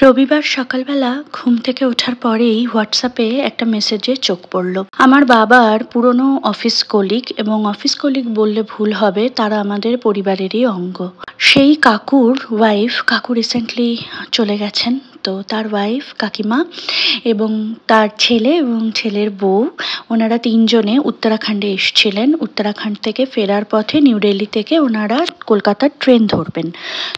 রবিবার সকালবেলা ঘুম থেকে ওঠার পরেই হোয়াটসঅ্যাপে একটা মেসেজে চোখ পড়ল। আমার বাবার পুরনো অফিস কলিগ, এবং অফিস কলিগ বললে ভুল হবে, তারা আমাদের পরিবারেরই অঙ্গ। সেই কাকুর ওয়াইফ, কাকু রিসেন্টলি চলে গেছেন, তো তার ওয়াইফ কাকিমা এবং তার ছেলে এবং ছেলের বউ, ওনারা তিনজনে উত্তরাখণ্ডে এসছিলেন। উত্তরাখণ্ড থেকে ফেরার পথে নিউ দিল্লি থেকে ওনারা কলকাতার ট্রেন ধরবেন।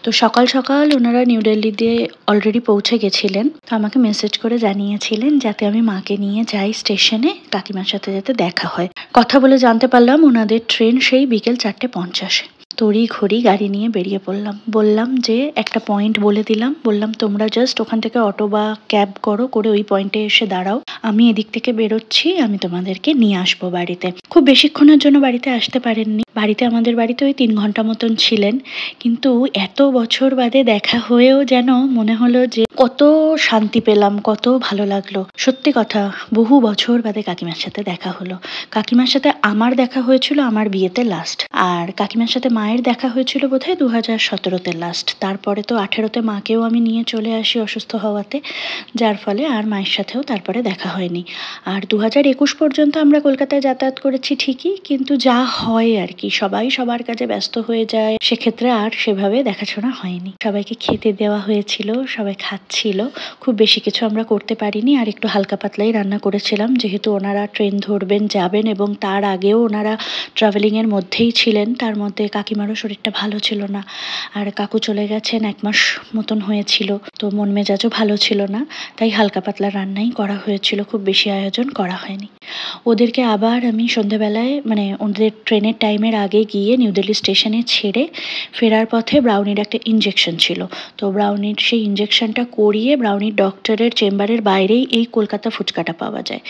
তো সকাল সকাল ওনারা নিউ দিল্লিতে অলরেডি পৌঁছে গেছিলেন। তো আমাকে মেসেজ করে জানিয়েছিলেন যাতে আমি মাকে নিয়ে যাই স্টেশনে, কাকিমার সাথে যাতে দেখা হয়। কথা বলে জানতে পারলাম ওনাদের ট্রেন সেই বিকেল 4:50। তড়ি ঘড়ি গাড়ি নিয়ে বেরিয়ে পড়লাম। বললাম যে একটা পয়েন্ট বলে দিলাম, বললাম তোমরা জাস্ট ওখান থেকে অটো বা ক্যাব করো, করে ওই পয়েন্টে এসে দাঁড়াও, আমি এদিক থেকে বেরোচ্ছি, আমি তোমাদেরকে নিয়ে আসবো বাড়িতে। খুব বেশিক্ষণের জন্য বাড়িতে আসতে পারেননি। বাড়িতে আমাদের বাড়িতে ওই 3 ঘন্টা মতন ছিলেন, কিন্তু এত বছর বাদে দেখা হয়েও যেন মনে হলো যে কত শান্তি পেলাম, কত ভালো লাগলো। সত্যি কথা, বহু বছর বাদে কাকিমার সাথে দেখা হলো। কাকিমার সাথে আমার দেখা হয়েছিল আমার বিয়েতে লাস্ট, আর কাকিমার সাথে মায়ের দেখা হয়েছিল বোধহয় 2017-তে লাস্ট। তারপরে তো 2018-তে মাকেও আমি নিয়ে চলে আসি অসুস্থ হওয়াতে, যার ফলে আর মায়ের সাথেও তারপরে দেখা হয়নি। আর 2021 পর্যন্ত আমরা কলকাতায় যাতায়াত করেছি ঠিকই, কিন্তু যা হয় আর কি, সবাই সবার কাজে ব্যস্ত হয়ে যায়, সেক্ষেত্রে আর সেভাবে দেখাশোনা হয়নি। সবাইকে খেতে দেওয়া হয়েছিল, সবাই খাচ্ছিল। খুব বেশি কিছু আমরা করতে পারিনি, আর একটু হালকা পাতলাই রান্না করেছিলাম, যেহেতু ওনারা ট্রেন ধরবেন, যাবেন, এবং তার আগেও ওনারা ট্রাভেলিংয়ের মধ্যেই ছিলেন। তার মধ্যে কাকিমারও শরীরটা ভালো ছিল না, আর কাকু চলে গেছেন 1 মাস মতন হয়েছিল, তো মন মেজাজও ভালো ছিল না, তাই হালকা পাতলা রান্নাই করা হয়েছিল, খুব বেশি আয়োজন করা হয়নি। ওদেরকে আবার আমি সন্ধেবেলায়, মানে ওদের ট্রেনের টাইমের আগে গিয়ে নিউ দিল্লি স্টেশনে ছেড়ে ফেরার পথে ব্রাউনির একটা ইঞ্জেকশন ছিল, তো ব্রাউনির সেই ইঞ্জেকশনটা করিয়ে ব্রাউনির ডক্টরের চেম্বারের বাইরেই এই কলকাতা ফুচকাটা পাওয়া যায়,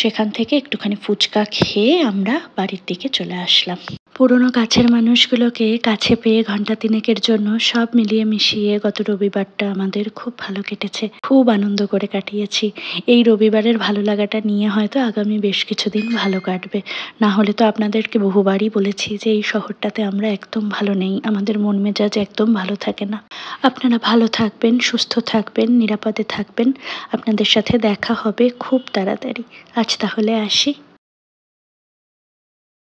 সেখান থেকে একটুখানি ফুচকা খেয়ে আমরা বাড়ির দিকে চলে আসলাম। পুরনো কাছের মানুষগুলোকে কাছে পেয়ে ঘন্টা 3-এর জন্য সব মিলিয়ে মিশিয়ে গত রবিবারটা আমাদের খুব ভালো কেটেছে, খুব আনন্দ করে কাটিয়েছি। এই রবিবারের ভালো লাগাটা নিয়ে হয়তো আগামী বেশ কিছুদিন ভালো কাটবে। না হলে তো আপনাদেরকে বহুবারই বলেছি যে এই শহরটাতে আমরা একদম ভালো নেই, আমাদের মন মেজাজ একদম ভালো থাকে না। আপনারা ভালো থাকবেন, সুস্থ থাকবেন, নিরাপদে থাকবেন। আপনাদের সাথে দেখা হবে খুব তাড়াতাড়ি। আজ তাহলে আসি।